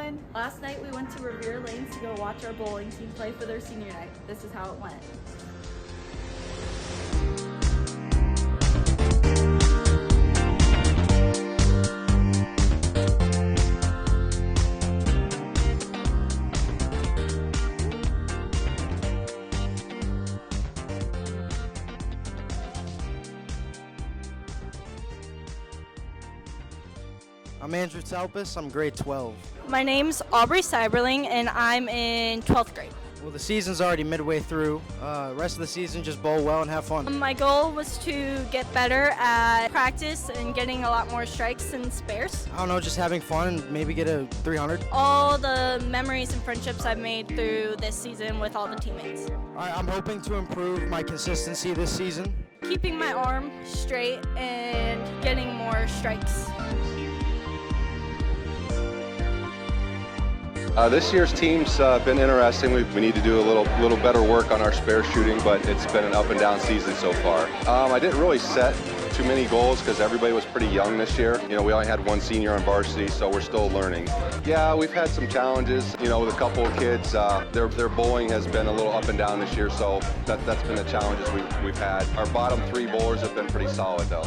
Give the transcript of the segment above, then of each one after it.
everyone. Last night we went to Revere Lanes to go watch our bowling team play for their senior night. This is how it went. I'm Andrew Talpus, I'm grade 12. My name's Aubrey Cyberling, and I'm in 12th grade. Well, the season's already midway through. Rest of the season, just bowl well and have fun. My goal was to get better at practice and getting a lot more strikes and spares. I don't know, just having fun and maybe get a 300. All the memories and friendships I've made through this season with all the teammates. I'm hoping to improve my consistency this season. Keeping my arm straight and getting more strikes. This year's team's been interesting. We need to do a little better work on our spare shooting, but it's been an up and down season so far. I didn't really set too many goals because everybody was pretty young this year. You know, we only had one senior on varsity, so we're still learning. Yeah, we've had some challenges. You know, with a couple of kids, their bowling has been a little up and down this year, so that's been the challenges we've had. Our bottom three bowlers have been pretty solid though.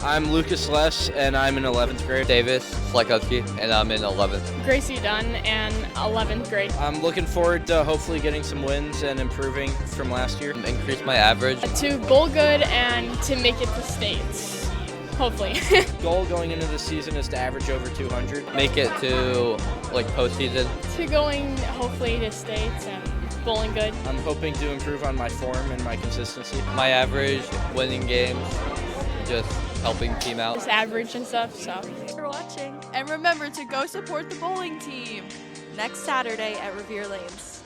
I'm Lucas Less, and I'm in 11th grade. Davis Slakowski, and I'm in 11th. Gracie Dunn, and 11th grade. I'm looking forward to hopefully getting some wins and improving from last year. Increase my average. To bowl good and to make it to states, hopefully. Goal going into the season is to average over 200. Make it to like postseason. To going hopefully to states and bowling good. I'm hoping to improve on my form and my consistency. My average, winning games, just helping team out. Just average and stuff, so. Thanks for watching. And remember to go support the bowling team next Saturday at Revere Lanes.